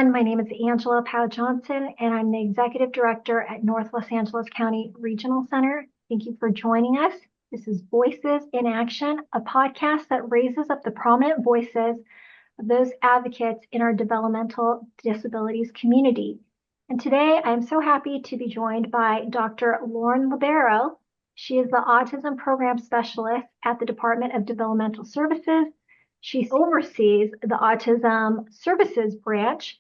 everyone. My name is Angela Pao-Johnson, and I'm the Executive Director at North Los Angeles County Regional Center. Thank you for joining us. This is Voices in Action, a podcast that raises up the prominent voices of those advocates in our developmental disabilities community. And today, I'm so happy to be joined by Dr. Lauren Libero. She is the Autism Program Specialist at the Department of Developmental Services. She oversees the Autism Services Branch,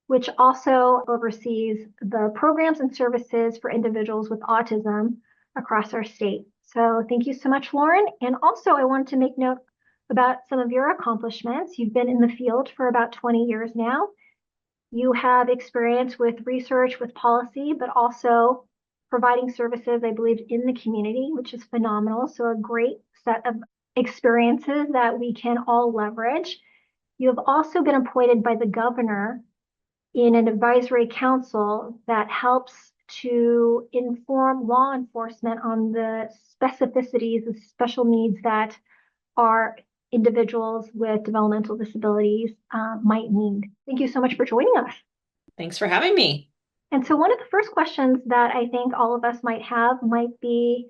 which also oversees the programs and services for individuals with autism across our state. So thank you so much, Lauren. And also, I wanted to make note about some of your accomplishments. You've been in the field for about 20 years now. You have experience with research, with policy, but also providing services, I believe, in the community, which is phenomenal. So a great set of experiences that we can all leverage. You have also been appointed by the governor in an advisory council that helps to inform law enforcement on the specificities and special needs that our individuals with developmental disabilities might need. Thank you so much for joining us. Thanks for having me. And so one of the first questions that I think all of us might have might be,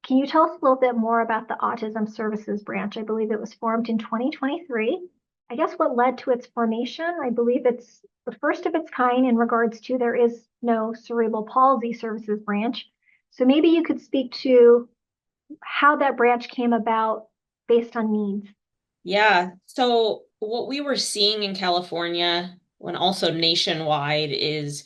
can you tell us a little bit more about the Autism Services Branch? I believe it was formed in 2023. I guess what led to its formation, I believe it's the first of its kind in regards to there is no cerebral palsy services branch. So maybe you could speak to how that branch came about based on needs. Yeah. So what we were seeing in California, and also nationwide, is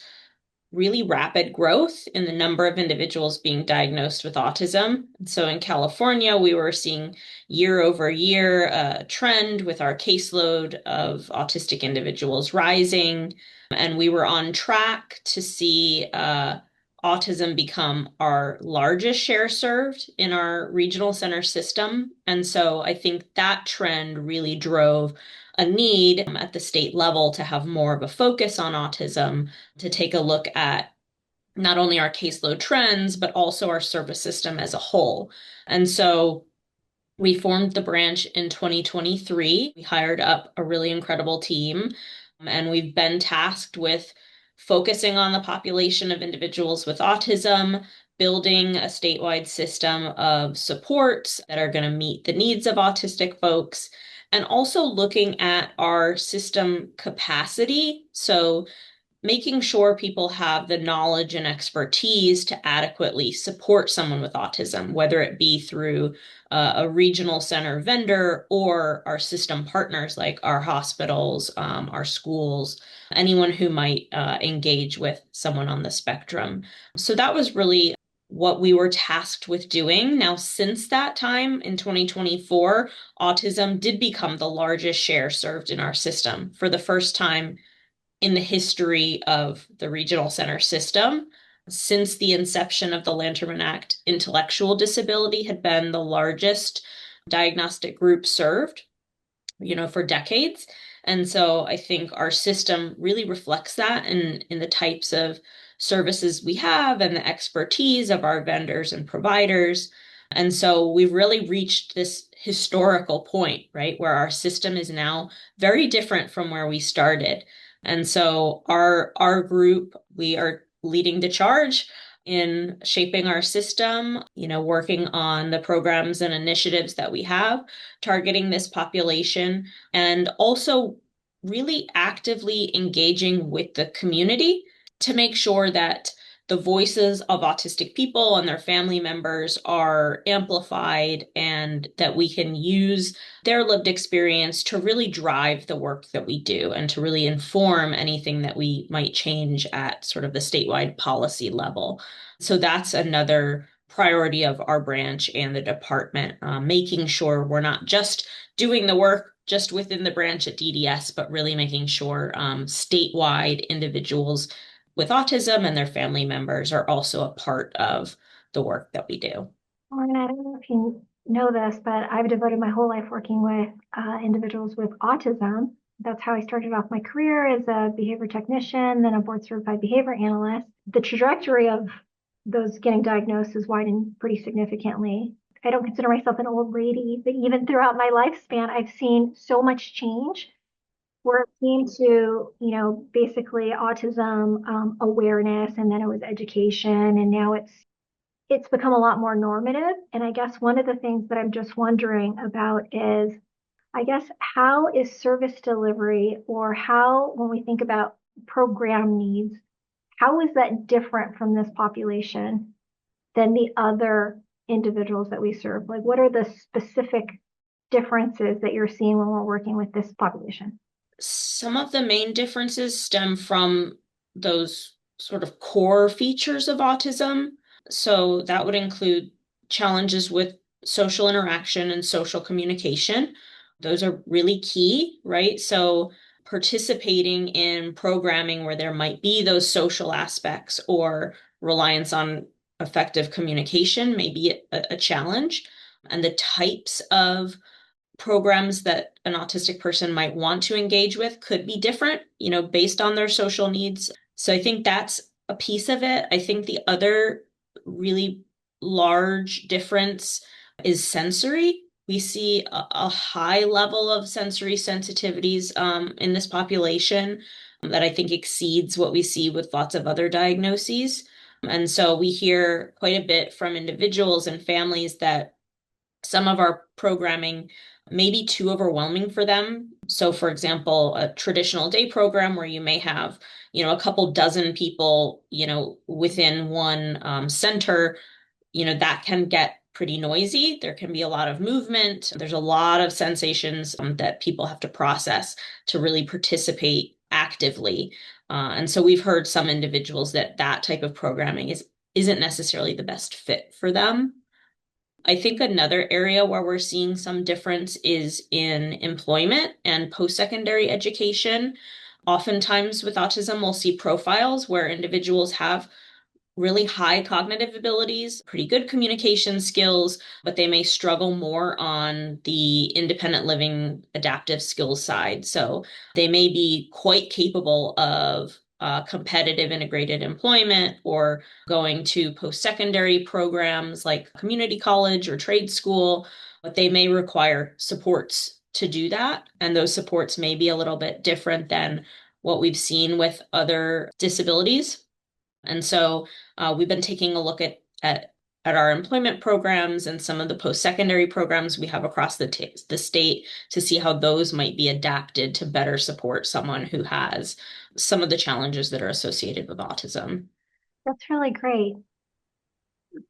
really rapid growth in the number of individuals being diagnosed with autism. So in California, we were seeing year over year a trend with our caseload of autistic individuals rising, and we were on track to see autism become our largest share served in our regional center system. And so I think that trend really drove a need at the state level to have more of a focus on autism, to take a look at not only our caseload trends, but also our service system as a whole. And so we formed the branch in 2023. We hired up a really incredible team, and we've been tasked with focusing on the population of individuals with autism, building a statewide system of supports that are going to meet the needs of autistic folks, and also looking at our system capacity. So making sure people have the knowledge and expertise to adequately support someone with autism, whether it be through a regional center vendor or our system partners like our hospitals, our schools, anyone who might engage with someone on the spectrum. So that was really what we were tasked with doing. Now, since that time in 2024, autism did become the largest share served in our system for the first time in the history of the regional center system. Since the inception of the Lanterman Act, intellectual disability had been the largest diagnostic group served, for decades. And so I think our system really reflects that in the types of services we have and the expertise of our vendors and providers. And so we've really reached this historical point, right, where our system is now very different from where we started. And so our group, we are leading the charge in shaping our system, working on the programs and initiatives that we have, targeting this population, and also really actively engaging with the community to make sure that the voices of autistic people and their family members are amplified, and that we can use their lived experience to really drive the work that we do and to really inform anything that we might change at sort of the statewide policy level. So that's another priority of our branch and the department, making sure we're not just doing the work just within the branch at DDS, but really making sure statewide individuals with autism and their family members are also a part of the work that we do. Lauren, I don't know if you know this, but I've devoted my whole life working with individuals with autism. That's how I started off my career as a behavior technician, then a board certified behavior analyst. The trajectory of those getting diagnosed has widened pretty significantly. I don't consider myself an old lady, but even throughout my lifespan, I've seen so much change where it seemed to, basically autism awareness, and then it was education, and now it's become a lot more normative. And I guess one of the things that I'm just wondering about is, I guess, how is service delivery, or how, when we think about program needs, how is that different from this population than the other individuals that we serve? Like, what are the specific differences that you're seeing when we're working with this population? Some of the main differences stem from those sort of core features of autism. So that would include challenges with social interaction and social communication. Those are really key, right? So participating in programming where there might be those social aspects or reliance on effective communication may be a challenge. And the types of programs that an autistic person might want to engage with could be different, based on their social needs. So I think that's a piece of it. I think the other really large difference is sensory. We see a high level of sensory sensitivities in this population that I think exceeds what we see with lots of other diagnoses. And so we hear quite a bit from individuals and families that some of our programming may be too overwhelming for them. So, for example, a traditional day program where you may have, a couple dozen people, within one center, that can get pretty noisy. There can be a lot of movement. There's a lot of sensations that people have to process to really participate actively. And so we've heard some individuals that that type of programming isn't necessarily the best fit for them. I think another area where we're seeing some difference is in employment and post-secondary education. Oftentimes with autism, we'll see profiles where individuals have really high cognitive abilities, pretty good communication skills, but they may struggle more on the independent living adaptive skills side. So they may be quite capable of competitive integrated employment or going to post-secondary programs like community college or trade school, but they may require supports to do that. And those supports may be a little bit different than what we've seen with other disabilities. And so we've been taking a look at our employment programs and some of the post-secondary programs we have across the state to see how those might be adapted to better support someone who has some of the challenges that are associated with autism. That's really great.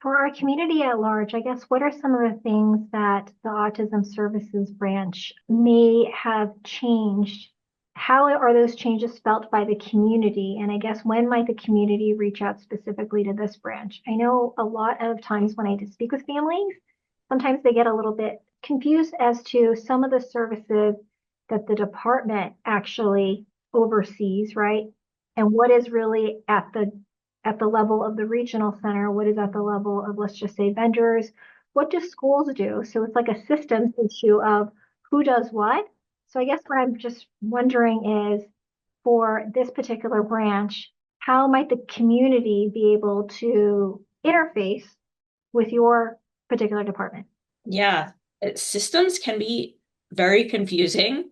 For our community at large, I guess, what are some of the things that the Autism Services Branch may have changed? How are those changes felt by the community? And I guess, when might the community reach out specifically to this branch? I know a lot of times when I speak with families, sometimes they get a little bit confused as to some of the services that the department actually oversees, right? And what is really at the level of the regional center, what is at the level of, let's just say, vendors, what do schools do? So it's like a systems issue of who does what. So I guess what I'm just wondering is, for this particular branch, how might the community be able to interface with your particular department? Yeah, systems can be very confusing.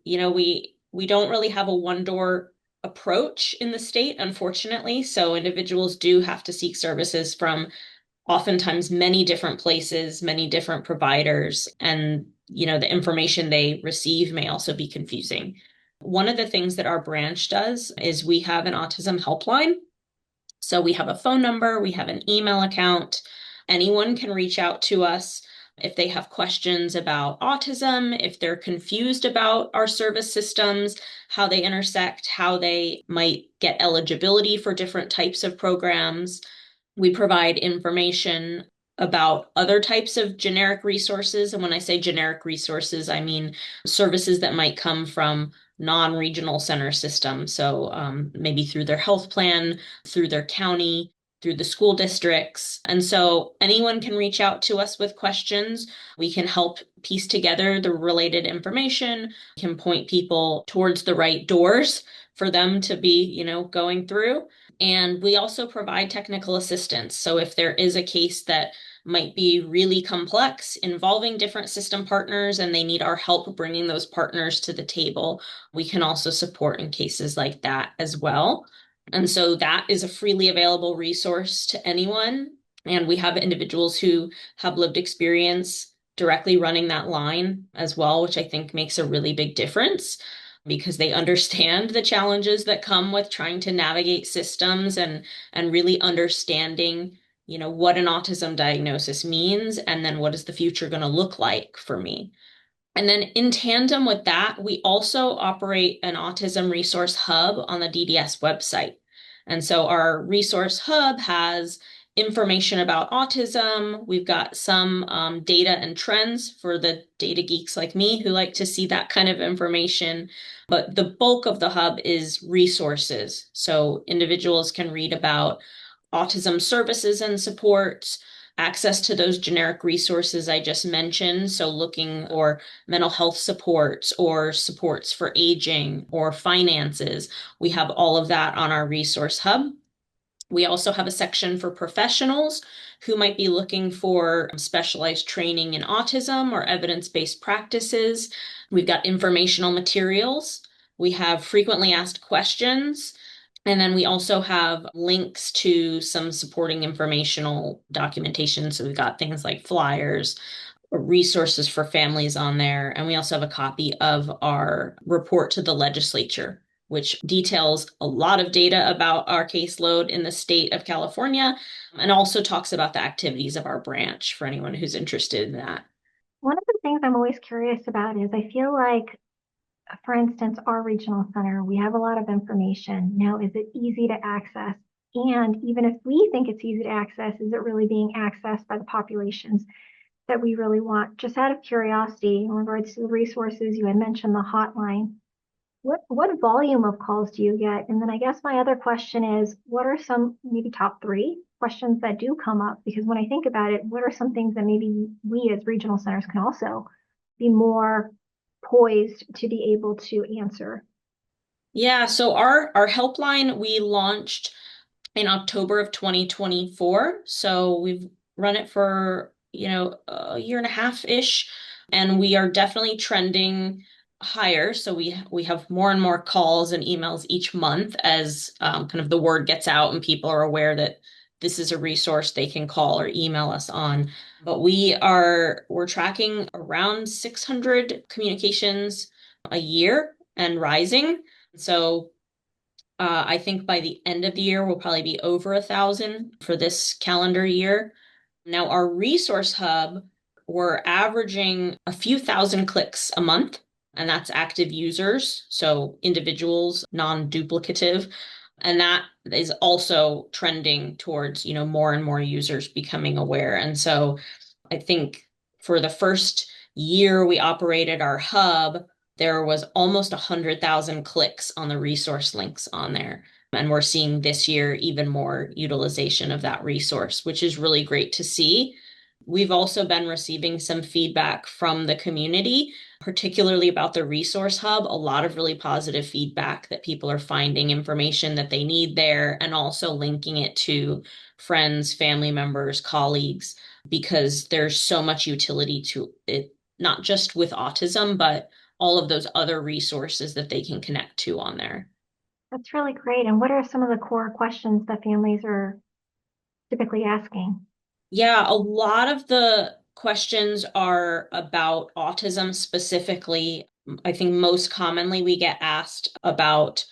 We don't really have a one door approach in the state, unfortunately. So individuals do have to seek services from oftentimes many different places, many different providers, and the information they receive may also be confusing. One of the things that our branch does is we have an autism helpline. So we have a phone number, we have an email account. Anyone can reach out to us if they have questions about autism, if they're confused about our service systems, how they intersect, how they might get eligibility for different types of programs. We provide information about other types of generic resources. And when I say generic resources, I mean services that might come from non-regional center systems. So maybe through their health plan, through their county, through the school districts. And so anyone can reach out to us with questions. We can help piece together the related information, can point people towards the right doors for them to be, going through. And we also provide technical assistance. So if there is a case that might be really complex, involving different system partners, and they need our help bringing those partners to the table. We can also support in cases like that as well. And so that is a freely available resource to anyone. And we have individuals who have lived experience directly running that line as well, which I think makes a really big difference because they understand the challenges that come with trying to navigate systems and really understanding, what an autism diagnosis means and then what is the future going to look like for me. And then in tandem with that, we also operate an Autism Resource Hub on the DDS website. And so our Resource Hub has information about autism. We've got some data and trends for the data geeks like me who like to see that kind of information. But the bulk of the hub is resources. So individuals can read about autism services and supports, access to those generic resources I just mentioned. So looking for mental health supports or supports for aging or finances. We have all of that on our resource hub. We also have a section for professionals who might be looking for specialized training in autism or evidence-based practices. We've got informational materials. We have frequently asked questions. And then we also have links to some supporting informational documentation. So we've got things like flyers, resources for families on there. And we also have a copy of our report to the legislature, which details a lot of data about our caseload in the state of California and also talks about the activities of our branch for anyone who's interested in that. One of the things I'm always curious about is I feel like, for instance, our regional center, we have a lot of information. Now, is it easy to access? And even if we think it's easy to access, is it really being accessed by the populations that we really want? Just out of curiosity, in regards to the resources, you had mentioned the hotline. What volume of calls do you get? And then I guess my other question is, what are some maybe top 3 questions that do come up? Because when I think about it, what are some things that maybe we as regional centers can also be more poised to be able to answer? Yeah, so our helpline we launched in October of 2024. So we've run it for, a year and a half-ish, and we are definitely trending higher. So we have more and more calls and emails each month as kind of the word gets out and people are aware that this is a resource they can call or email us on. But we're tracking around 600 communications a year and rising. So I think by the end of the year, we'll probably be over 1,000 for this calendar year. Now, our resource hub, we're averaging a few thousand clicks a month, and that's active users, so individuals, non-duplicative. And that is also trending towards, more and more users becoming aware. And so I think for the first year we operated our hub, there was almost 100,000 clicks on the resource links on there. And we're seeing this year even more utilization of that resource, which is really great to see. We've also been receiving some feedback from the community, particularly about the resource hub, a lot of really positive feedback that people are finding information that they need there and also linking it to friends, family members, colleagues, because there's so much utility to it, not just with autism, but all of those other resources that they can connect to on there. That's really great. And what are some of the core questions that families are typically asking? Yeah, a lot of the questions are about autism specifically. I think most commonly we get asked about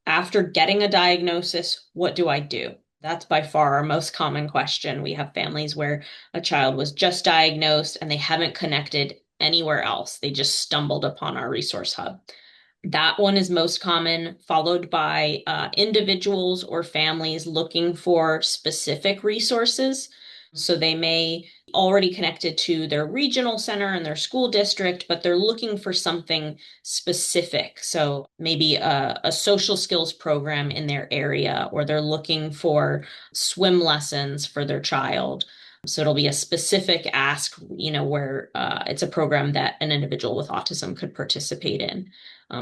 after getting a diagnosis, what do I do? That's by far our most common question. We have families where a child was just diagnosed and they haven't connected anywhere else. They just stumbled upon our resource hub. That one is most common, followed by individuals or families looking for specific resources. So they may already connected to their regional center and their school district, but they're looking for something specific. So maybe a social skills program in their area, or they're looking for swim lessons for their child. So it'll be a specific ask, where it's a program that an individual with autism could participate in.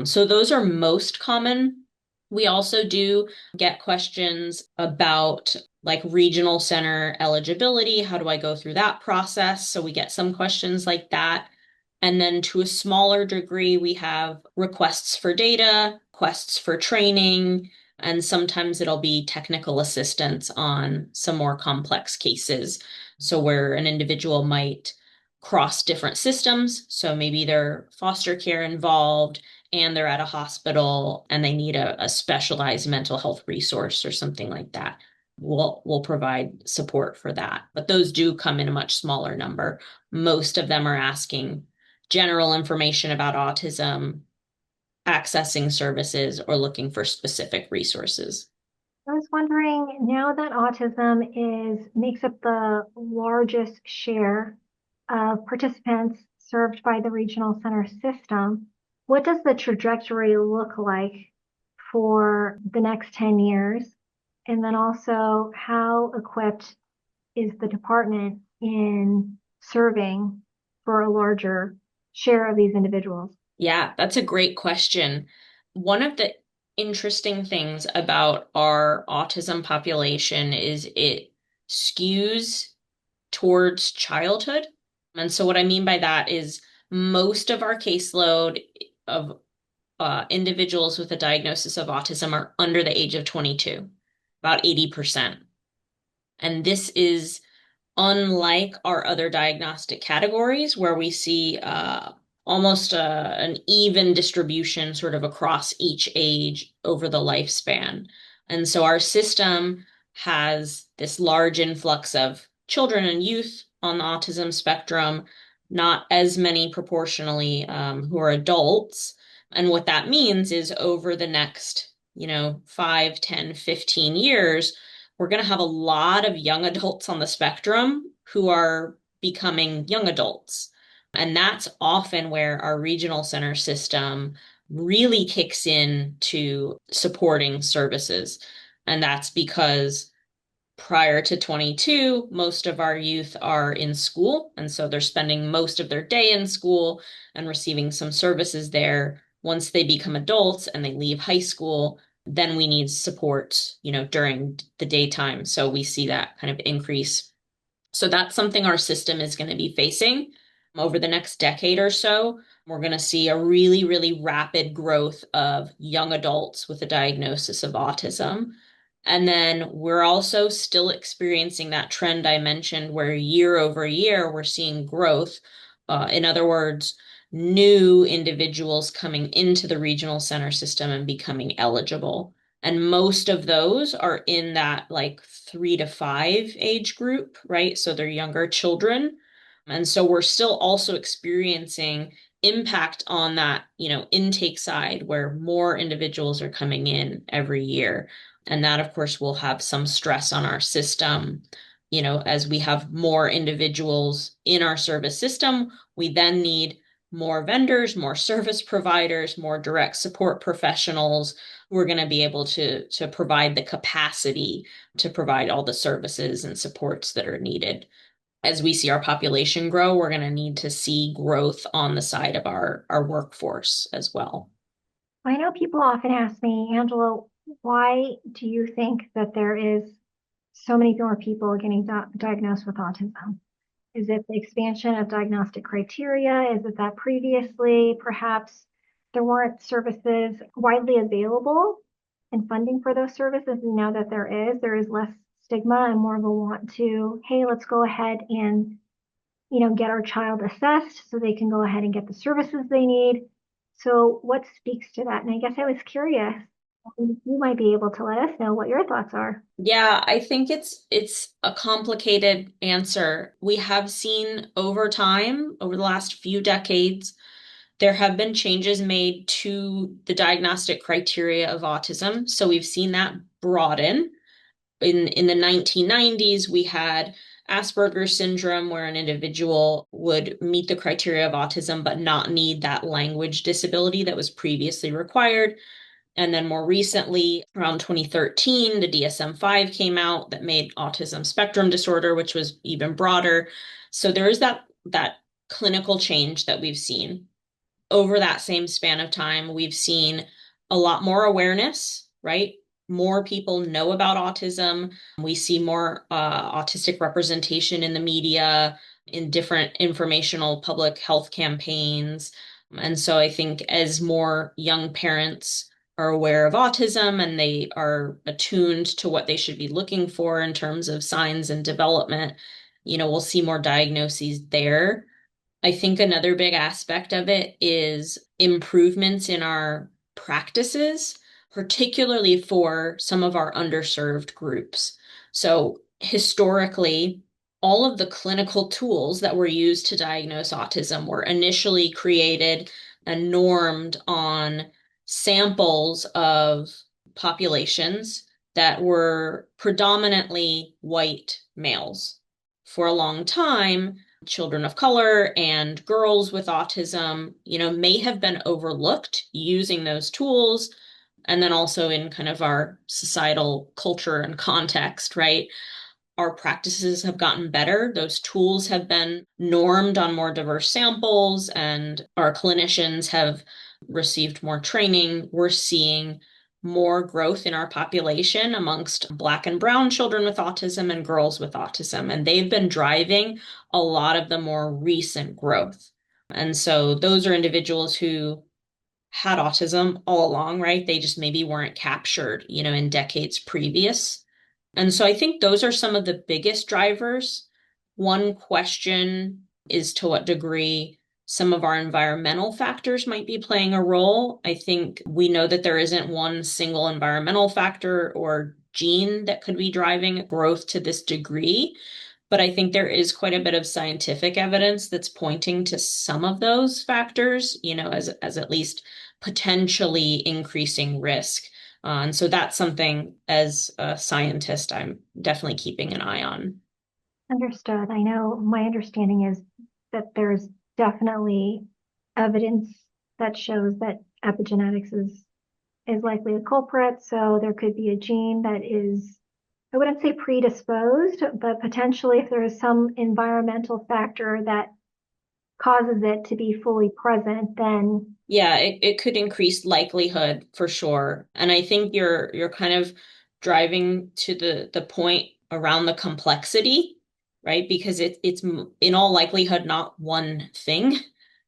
So those are most common. We also do get questions about like regional center eligibility. How do I go through that process? So we get some questions like that. And then to a smaller degree, we have requests for data, requests for training, and sometimes it'll be technical assistance on some more complex cases. So where an individual might cross different systems. So maybe they're foster care involved and they're at a hospital and they need a specialized mental health resource or something like that. We'll provide support for that. But those do come in a much smaller number. Most of them are asking general information about autism, accessing services, or looking for specific resources. I was wondering, now that autism makes up the largest share of participants served by the regional center system, what does the trajectory look like for the next 10 years? And then also, how equipped is the department in serving for a larger share of these individuals? Yeah, that's a great question. One of the interesting things about our autism population is it skews towards childhood. And so, what I mean by that is most of our caseload of individuals with a diagnosis of autism are under the age of 22, about 80%. And this is unlike our other diagnostic categories where we see almost an even distribution sort of across each age over the lifespan. And so our system has this large influx of children and youth on the autism spectrum, not as many proportionally who are adults. And what that means is over the next, 5, 10, 15 years, we're going to have a lot of young adults on the spectrum who are becoming young adults. And that's often where our regional center system really kicks in to supporting services. And that's because prior to 22, most of our youth are in school. And so they're spending most of their day in school and receiving some services there. Once they become adults and they leave high school, then we need support, during the daytime. So we see that kind of increase. So that's something our system is going to be facing over the next decade or so. We're going to see a really, really rapid growth of young adults with a diagnosis of autism. And then we're also still experiencing that trend I mentioned where year over year we're seeing growth. In other words, new individuals coming into the regional center system and becoming eligible. And most of those are in that like 3 to 5 age group, right? So they're younger children. And so we're still also experiencing impact on that, intake side where more individuals are coming in every year. And that, of course, will have some stress on our system. As we have more individuals in our service system, we then need more vendors, more service providers, more direct support professionals. We're going to be able to provide the capacity to provide all the services and supports that are needed. As we see our population grow, we're going to need to see growth on the side of our workforce as well. I know people often ask me, Angela, why do you think that there is so many more people getting diagnosed with autism? Is it the expansion of diagnostic criteria? Is it that previously perhaps there weren't services widely available and funding for those services? And now that there is less stigma and more of a want to, hey, let's go ahead and, get our child assessed so they can go ahead and get the services they need. So what speaks to that? And I guess I was curious. You might be able to let us know what your thoughts are. Yeah, I think it's a complicated answer. We have seen over time, over the last few decades, there have been changes made to the diagnostic criteria of autism. So we've seen that broaden. In the 1990s, we had Asperger's syndrome, where an individual would meet the criteria of autism but not need that language disability that was previously required. And then more recently, around 2013, the DSM-5 came out that made autism spectrum disorder, which was even broader. So there is that clinical change that we've seen. Over that same span of time, we've seen a lot more awareness, right? more people know about autism. We see more autistic representation in the media, in different informational public health campaigns. And so I think as more young parents are aware of autism and they are attuned to what they should be looking for in terms of signs and development, we'll see more diagnoses there. I think another big aspect of it is improvements in our practices, particularly for some of our underserved groups. So historically, all of the clinical tools that were used to diagnose autism were initially created and normed on samples of populations that were predominantly white males. For a long time, children of color and girls with autism, may have been overlooked using those tools. And then also in kind of our societal culture and context, right? Our practices have gotten better. Those tools have been normed on more diverse samples, and our clinicians have received more training. We're seeing more growth in our population amongst Black and Brown children with autism and girls with autism. And they've been driving a lot of the more recent growth. And so those are individuals who had autism all along, right? They just maybe weren't captured, in decades previous. And so I think those are some of the biggest drivers. One question is to what degree some of our environmental factors might be playing a role. I think we know that there isn't one single environmental factor or gene that could be driving growth to this degree. But I think there is quite a bit of scientific evidence that's pointing to some of those factors, as at least potentially increasing risk. And so that's something as a scientist, I'm definitely keeping an eye on. Understood. I know my understanding is that there's definitely evidence that shows that epigenetics is likely a culprit. So there could be a gene that is, I wouldn't say predisposed, but potentially if there is some environmental factor that causes it to be fully present, then Yeah, it could increase likelihood for sure. And I think you're kind of driving to the point around the complexity, right? Because it's in all likelihood not one thing.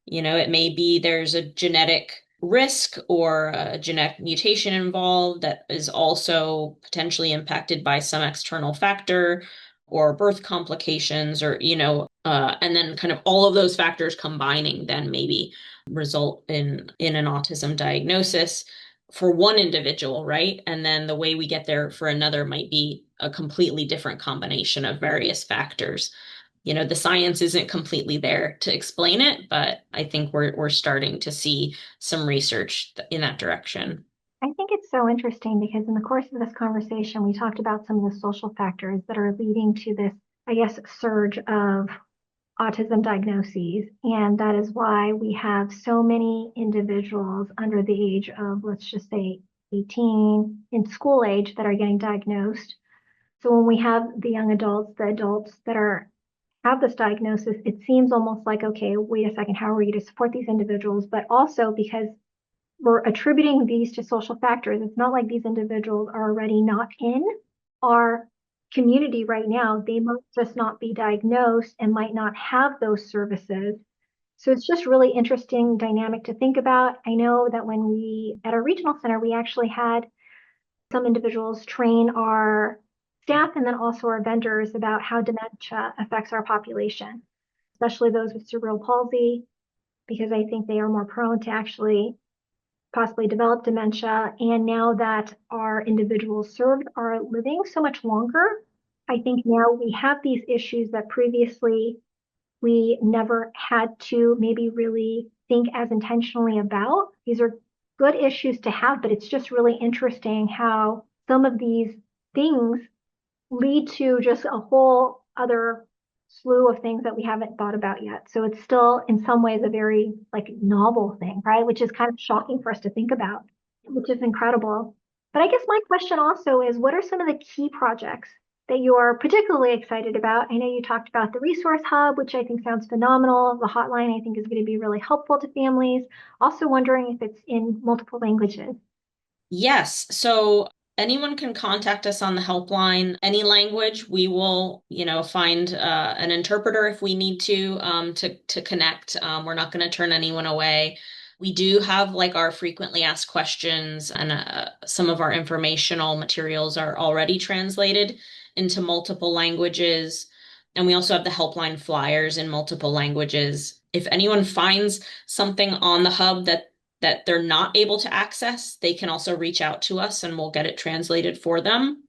It may be there's a genetic risk or a genetic mutation involved that is also potentially impacted by some external factor or birth complications or, and then kind of all of those factors combining then maybe result in an autism diagnosis for one individual, right? And then the way we get there for another might be a completely different combination of various factors. The science isn't completely there to explain it, but I think we're starting to see some research in that direction. I think it's so interesting because in the course of this conversation, we talked about some of the social factors that are leading to this, I guess, surge of autism diagnoses. And that is why we have so many individuals under the age of, let's just say, 18 in school age that are getting diagnosed. So when we have the young adults, the adults that are have this diagnosis, it seems almost like, okay, wait a second, how are we going to support these individuals? But also because we're attributing these to social factors, it's not like these individuals are already not in our community right now. They might just not be diagnosed and might not have those services. So it's just really interesting dynamic to think about. I know that when we at our regional center, we actually had some individuals train our staff and then also our vendors about how dementia affects our population, especially those with cerebral palsy, because I think they are more prone to actually possibly develop dementia. And now that our individuals served are living so much longer, I think now we have these issues that previously we never had to maybe really think as intentionally about. These are good issues to have, but it's just really interesting how some of these things lead to just a whole other slew of things that we haven't thought about yet. So it's still in some ways a very like novel thing, right? Which is kind of shocking for us to think about, which is incredible. But I guess my question also is what are some of the key projects that you are particularly excited about? I know you talked about the Resource Hub, which I think sounds phenomenal. The hotline I think is going to be really helpful to families. Also wondering if it's in multiple languages. Yes. So anyone can contact us on the helpline, any language. We will, find an interpreter if we need to connect. We're not going to turn anyone away. We do have like our frequently asked questions, and some of our informational materials are already translated into multiple languages. And we also have the helpline flyers in multiple languages. If anyone finds something on the hub that they're not able to access, they can also reach out to us and we'll get it translated for them.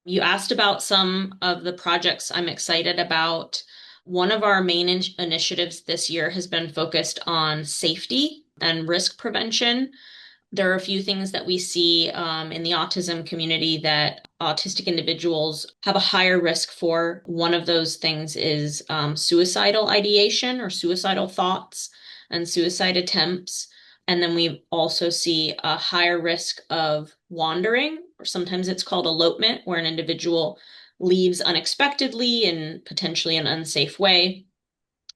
You asked about some of the projects I'm excited about. One of our main initiatives this year has been focused on safety and risk prevention. There are a few things that we see in the autism community that autistic individuals have a higher risk for. One of those things is suicidal ideation or suicidal thoughts and suicide attempts. And then we also see a higher risk of wandering, or sometimes it's called elopement, where an individual leaves unexpectedly in potentially an unsafe way.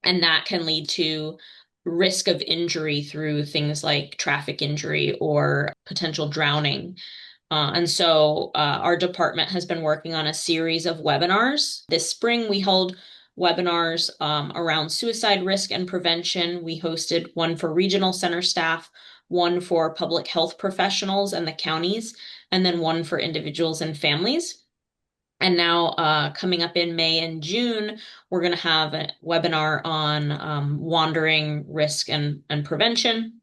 And that can lead to risk of injury through things like traffic injury or potential drowning. And so our department has been working on a series of webinars. This spring, we held webinars around suicide risk and prevention. We hosted one for regional center staff, one for public health professionals and the counties, and then one for individuals and families. And now coming up in May and June, we're going to have a webinar on wandering risk and prevention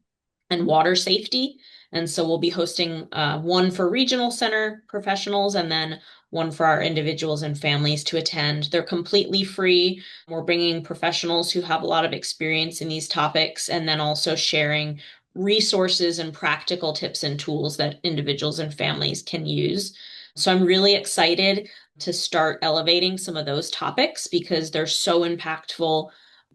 and water safety. And so we'll be hosting one for regional center professionals and then one for our individuals and families to attend. They're completely free. We're bringing professionals who have a lot of experience in these topics and then also sharing resources and practical tips and tools that individuals and families can use. So I'm really excited to start elevating some of those topics because they're so impactful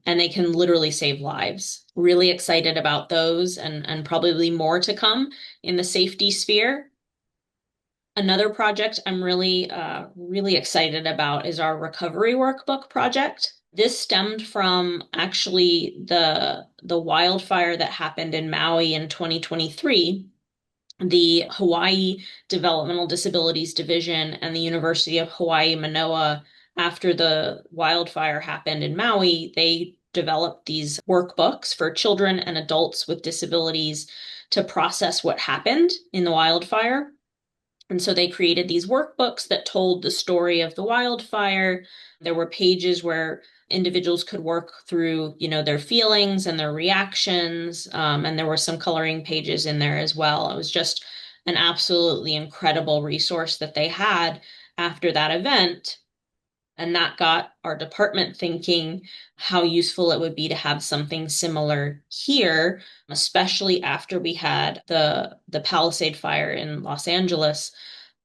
and they can literally save lives. Really excited about those and probably more to come in the safety sphere. Another project I'm really excited about is our recovery workbook project. This stemmed from actually the wildfire that happened in Maui in 2023. The Hawaii Developmental Disabilities Division and the University of Hawaii Manoa, after the wildfire happened in Maui, they developed these workbooks for children and adults with disabilities to process what happened in the wildfire. And so they created these workbooks that told the story of the wildfire. There were pages where individuals could work through, their feelings and their reactions. And there were some coloring pages in there as well. It was just an absolutely incredible resource that they had after that event. And that got our department thinking how useful it would be to have something similar here, especially after we had the Palisade fire in Los Angeles.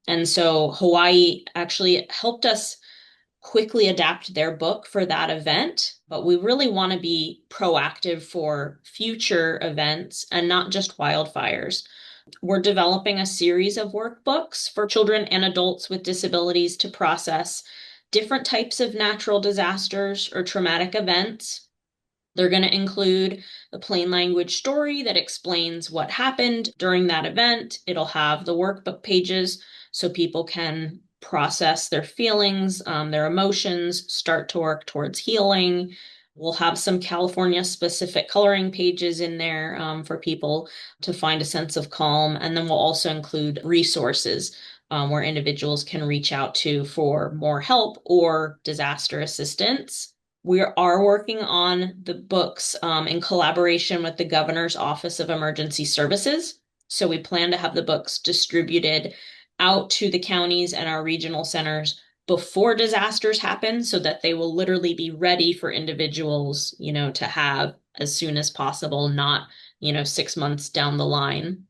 And so Hawaii actually helped us quickly adapt their book for that event, but we really want to be proactive for future events and not just wildfires. We're developing a series of workbooks for children and adults with disabilities to process different types of natural disasters or traumatic events. They're going to include the plain language story that explains what happened during that event. It'll have the workbook pages so people can process their feelings, their emotions, start to work towards healing. We'll have some California specific coloring pages in there for people to find a sense of calm. And then we'll also include resources where individuals can reach out to for more help or disaster assistance. We are working on the books in collaboration with the Governor's Office of Emergency Services. So we plan to have the books distributed out to the counties and our regional centers before disasters happen so that they will literally be ready for individuals, to have as soon as possible, not, 6 months down the line.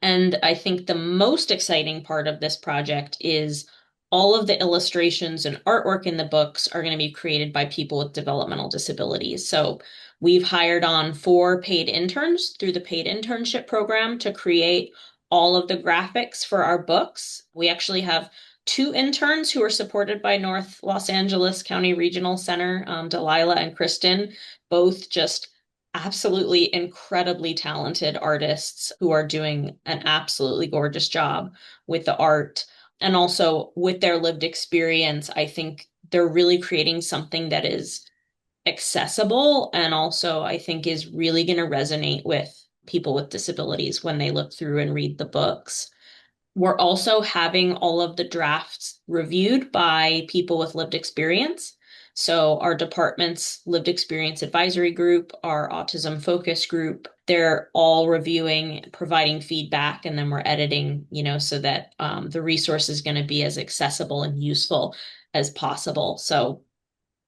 And I think the most exciting part of this project is all of the illustrations and artwork in the books are going to be created by people with developmental disabilities. So we've hired on 4 paid interns through the paid internship program to create all of the graphics for our books. We actually have 2 interns who are supported by North Los Angeles County Regional Center, Delilah and Kristen, both just absolutely incredibly talented artists who are doing an absolutely gorgeous job with the art. And also with their lived experience, I think they're really creating something that is accessible and also I think is really going to resonate with people with disabilities when they look through and read the books. We're also having all of the drafts reviewed by people with lived experience. So our department's lived experience advisory group, our autism focus group, they're all reviewing, providing feedback, and then we're editing, so that the resource is going to be as accessible and useful as possible. So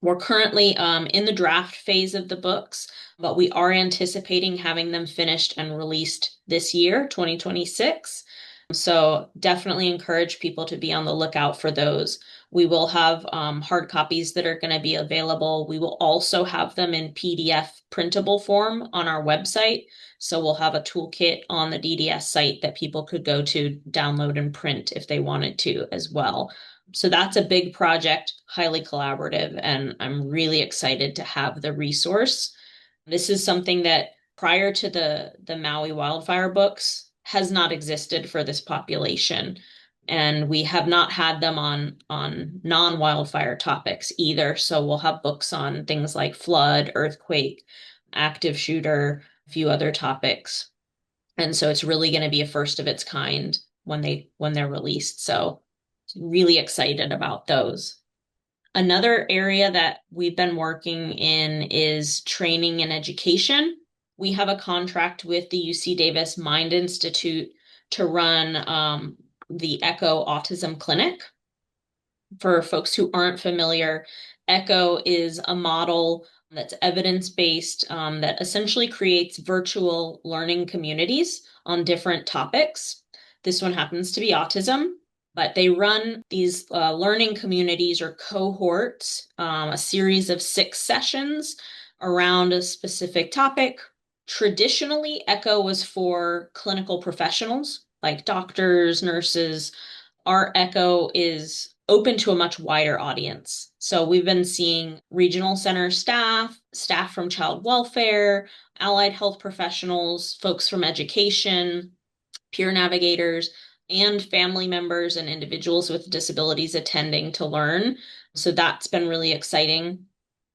we're currently in the draft phase of the books, but we are anticipating having them finished and released this year, 2026. So definitely encourage people to be on the lookout for those. We will have hard copies that are going to be available. We will also have them in PDF printable form on our website. So we'll have a toolkit on the DDS site that people could go to download and print if they wanted to as well. So that's a big project, highly collaborative, and I'm really excited to have the resource. This is something that prior to the Maui wildfire books has not existed for this population. And we have not had them on non-wildfire topics either. So we'll have books on things like flood, earthquake, active shooter, a few other topics. And so it's really going to be a first of its kind when they're released. So really excited about those. Another area that we've been working in is training and education. We have a contract with the UC Davis Mind Institute to run the ECHO Autism Clinic. For folks who aren't familiar, ECHO is a model that's evidence-based that essentially creates virtual learning communities on different topics. This one happens to be autism, but they run these learning communities or cohorts, a series of 6 sessions around a specific topic. Traditionally, ECHO was for clinical professionals like doctors, nurses. Our ECHO is open to a much wider audience. So we've been seeing regional center staff from child welfare, allied health professionals, folks from education, peer navigators, and family members and individuals with disabilities attending to learn. So that's been really exciting.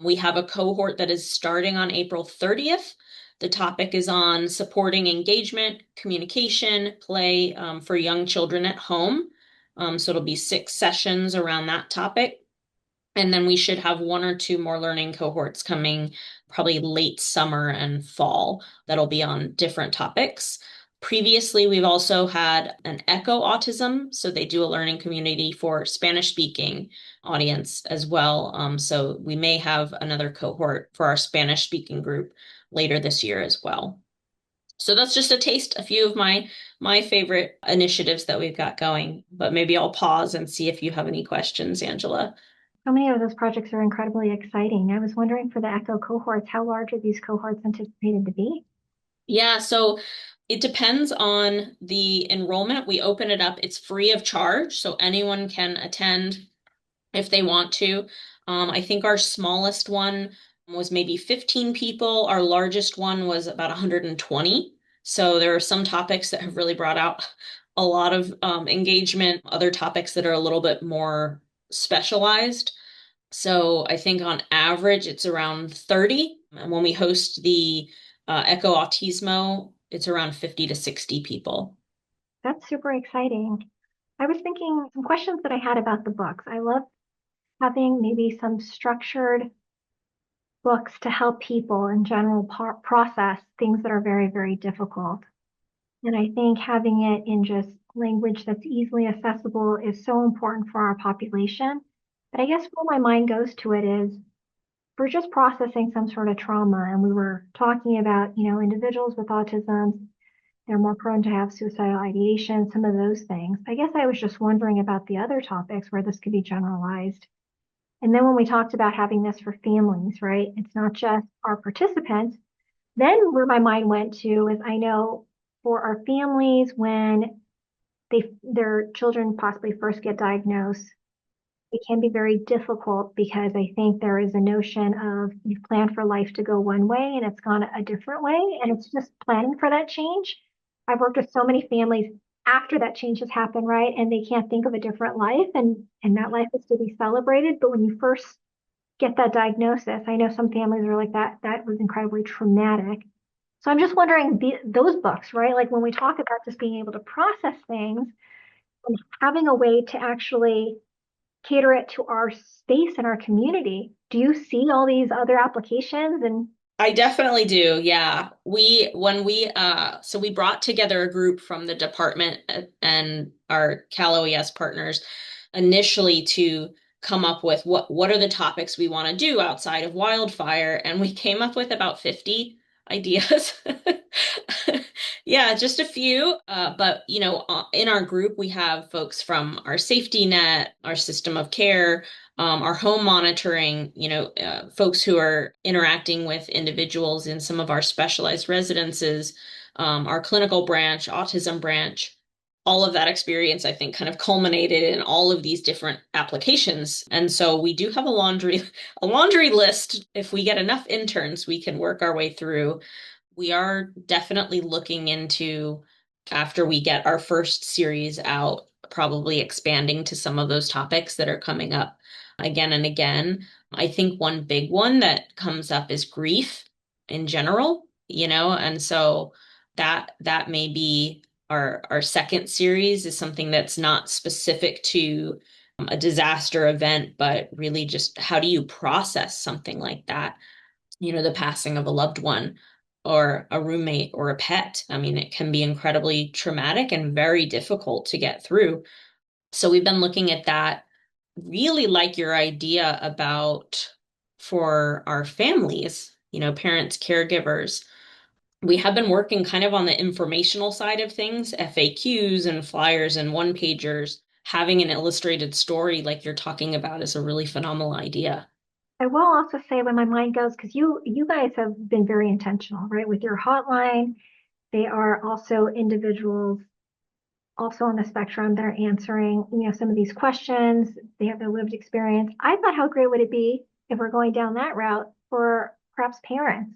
We have a cohort that is starting on April 30th. The topic is on supporting engagement, communication, play for young children at home. So it'll be 6 sessions around that topic. And then we should have 1 or 2 more learning cohorts coming probably late summer and fall that'll be on different topics. Previously, we've also had an ECHO Autism, so they do a learning community for Spanish-speaking audience as well. So we may have another cohort for our Spanish-speaking group later this year as well. So that's just a taste, a few of my favorite initiatives that we've got going. But maybe I'll pause and see if you have any questions, Angela. So many of those projects are incredibly exciting. I was wondering for the ECHO cohorts, how large are these cohorts anticipated to be? Yeah, so it depends on the enrollment. We open it up, it's free of charge, so anyone can attend if they want to. I think our smallest one was maybe 15 people. Our largest one was about 120. So there are some topics that have really brought out a lot of engagement, other topics that are a little bit more specialized. So I think on average it's around 30. And when we host the Echo Autismo, it's around 50 to 60 people. That's super exciting. I was thinking some questions that I had about the books. I love having maybe some structured books to help people in general process things that are very, very difficult. And I think having it in just language that's easily accessible is so important for our population. But I guess where my mind goes to it is we're just processing some sort of trauma. And we were talking about, individuals with autism, they're more prone to have suicidal ideation, some of those things. I guess I was just wondering about the other topics where this could be generalized. And then when we talked about having this for families, right? It's not just our participants. Then where my mind went to is I know for our families when their children possibly first get diagnosed, it can be very difficult because I think there is a notion of you've planned for life to go one way and it's gone a different way. And it's just planning for that change. I've worked with so many families after that change has happened, right? And they can't think of a different life and that life is to be celebrated. But when you first get that diagnosis, I know some families are like that. That was incredibly traumatic. So I'm just wondering those books, right? Like when we talk about just being able to process things and having a way to actually cater it to our space and our community. Do you see all these other applications? And I definitely do. Yeah. So we brought together a group from the department and our Cal OES partners initially to come up with what are the topics we want to do outside of wildfire, and we came up with about 50 ideas. Yeah, just a few. But in our group, we have folks from our safety net, our system of care, our home monitoring, folks who are interacting with individuals in some of our specialized residences, our clinical branch, autism branch. All of that experience, I think, kind of culminated in all of these different applications. And so we do have a laundry list. If we get enough interns, we can work our way through. We are definitely looking into, after we get our first series out, probably expanding to some of those topics that are coming up again and again. I think one big one that comes up is grief in general, and so that may be our second series, is something that's not specific to a disaster event, but really just how do you process something like that? The passing of a loved one or a roommate or a pet. I mean, it can be incredibly traumatic and very difficult to get through. So we've been looking at that. Really like your idea about for our families, parents, caregivers. We have been working kind of on the informational side of things, FAQs and flyers and one pagers. Having an illustrated story like you're talking about is a really phenomenal idea. I will also say when my mind goes, because you guys have been very intentional, right? With your hotline, they are also individuals also on the spectrum that are answering, some of these questions. They have their lived experience. I thought, how great would it be if we're going down that route for perhaps parents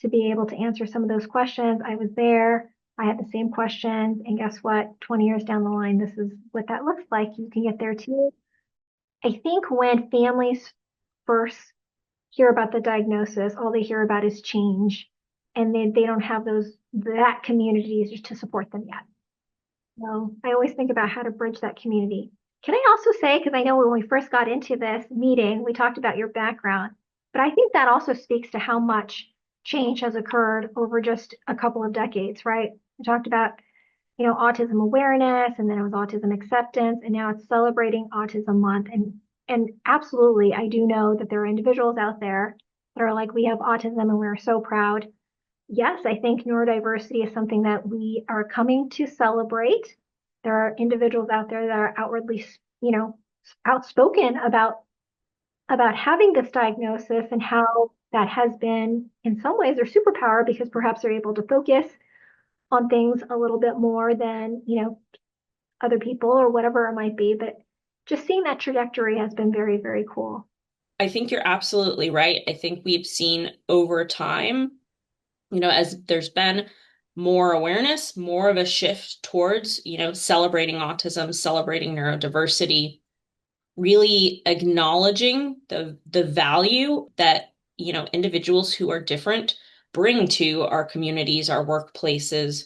to be able to answer some of those questions? I was there. I had the same questions. And guess what? 20 years down the line, this is what that looks like. You can get there too. I think when families first hear about the diagnosis, all they hear about is change. And they don't have that community to support them yet. So I always think about how to bridge that community. Can I also say, because I know when we first got into this meeting, we talked about your background, but I think that also speaks to how much change has occurred over just a couple of decades, right? We talked about, autism awareness, and then it was autism acceptance, and now it's celebrating Autism Month. And absolutely, I do know that there are individuals out there that are like, we have autism and we're so proud. Yes, I think neurodiversity is something that we are coming to celebrate. There are individuals out there that are outwardly, outspoken about having this diagnosis and how that has been, in some ways, their superpower because perhaps they're able to focus on things a little bit more than, other people or whatever it might be. But just seeing that trajectory has been very, very cool. I think you're absolutely right. I think we've seen over time, as there's been more awareness, more of a shift towards, celebrating autism, celebrating neurodiversity, really acknowledging the value that, individuals who are different bring to our communities, our workplaces.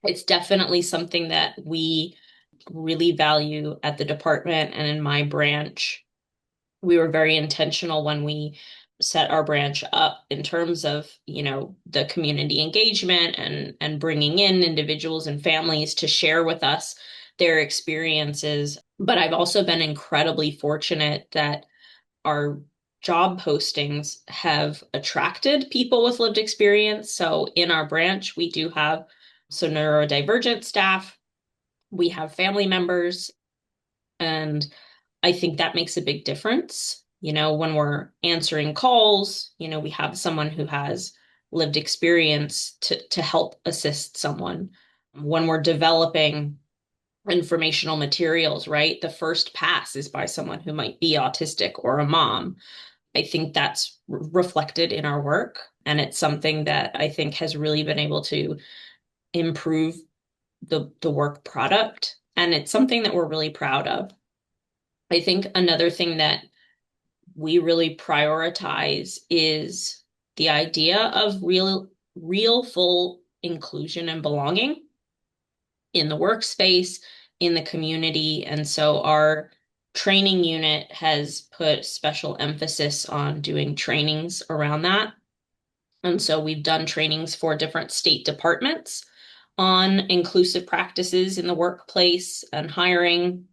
It's definitely something that we really value at the department and in my branch. We were very intentional when we set our branch up in terms of, the community engagement and bringing in individuals and families to share with us their experiences. But I've also been incredibly fortunate that our job postings have attracted people with lived experience. So in our branch, we do have neurodivergent staff, we have family members, and I think that makes a big difference. When we're answering calls, we have someone who has lived experience to help assist someone. When we're developing informational materials, right? The first pass is by someone who might be autistic or a mom. I think that's reflected in our work. And it's something that I think has really been able to improve the work product. And it's something that we're really proud of. I think another thing that we really prioritize is the idea of real full inclusion and belonging in the workspace, in the community. And so our training unit has put special emphasis on doing trainings around that. And so we've done trainings for different state departments on inclusive practices in the workplace and hiring.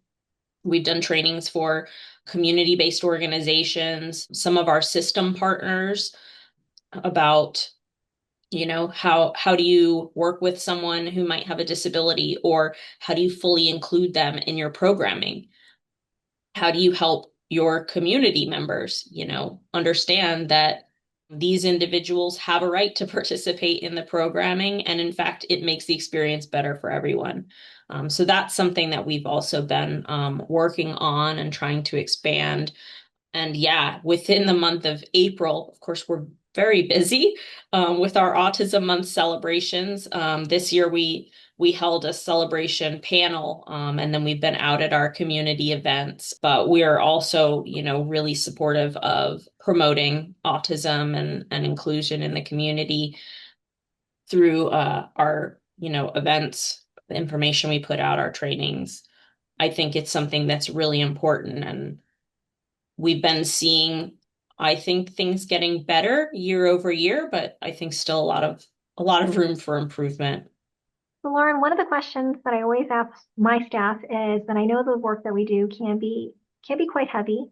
We've done trainings for community-based organizations, some of our system partners about, how do you work with someone who might have a disability, or how do you fully include them in your programming? How do you help your community members, understand that these individuals have a right to participate in the programming, and in fact, it makes the experience better for everyone. So that's something that we've also been working on and trying to expand. And yeah, within the month of April, of course, we're very busy with our Autism Month celebrations. This year, we held a celebration panel, and then we've been out at our community events. But we are also, really supportive of promoting autism and inclusion in the community through our, events, the information we put out, our trainings. I think it's something that's really important, and we've been seeing, I think, things getting better year over year, but I think still a lot of room for improvement. So Lauren, one of the questions that I always ask my staff is, and I know the work that we do can be quite heavy.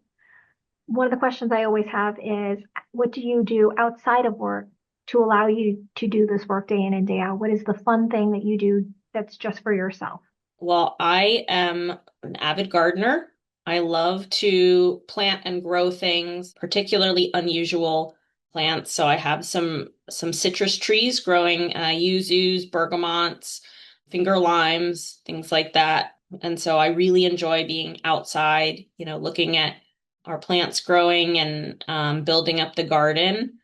One of the questions I always have is, what do you do outside of work to allow you to do this work day in and day out? What is the fun thing that you do that's just for yourself? Well, I am an avid gardener. I love to plant and grow things, particularly unusual plants. So I have some citrus trees growing, yuzus, bergamots, finger limes, things like that. And so I really enjoy being outside, looking at our plants growing and building up the garden.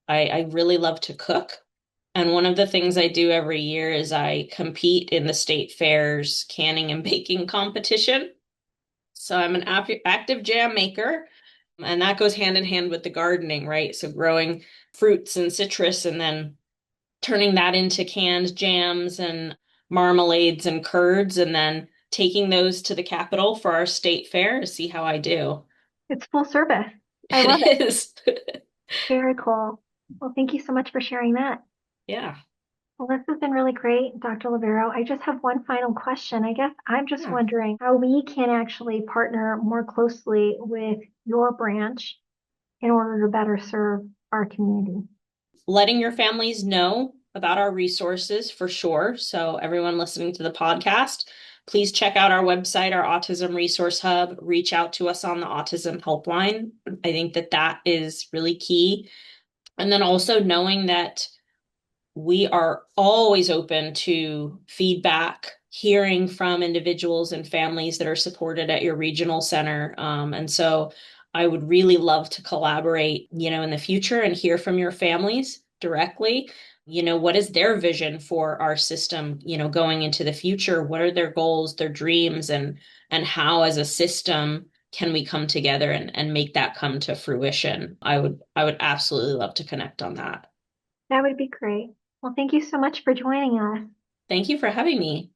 I really love to cook. And one of the things I do every year is I compete in the state fair's canning and baking competition. So I'm an active jam maker, and that goes hand in hand with the gardening, right? So growing fruits and citrus and then turning that into canned jams and marmalades and curds, and then taking those to the Capitol for our state fair to see how I do. It's full service. I love it. It is. Very cool. Well, thank you so much for sharing that. Yeah. Well, this has been really great, Dr. Libero. I just have one final question. I guess I'm just Yeah. wondering how we can actually partner more closely with your branch in order to better serve our community. Letting your families know about our resources for sure. So everyone listening to the podcast, please check out our website, our Autism Resource Hub, reach out to us on the Autism Helpline. I think that is really key. And then also knowing that we are always open to feedback, hearing from individuals and families that are supported at your regional center. And so I would really love to collaborate, in the future and hear from your families directly. What is their vision for our system, going into the future? What are their goals, their dreams, and how as a system can we come together and make that come to fruition? I would absolutely love to connect on that. That would be great. Well, thank you so much for joining us. Thank you for having me.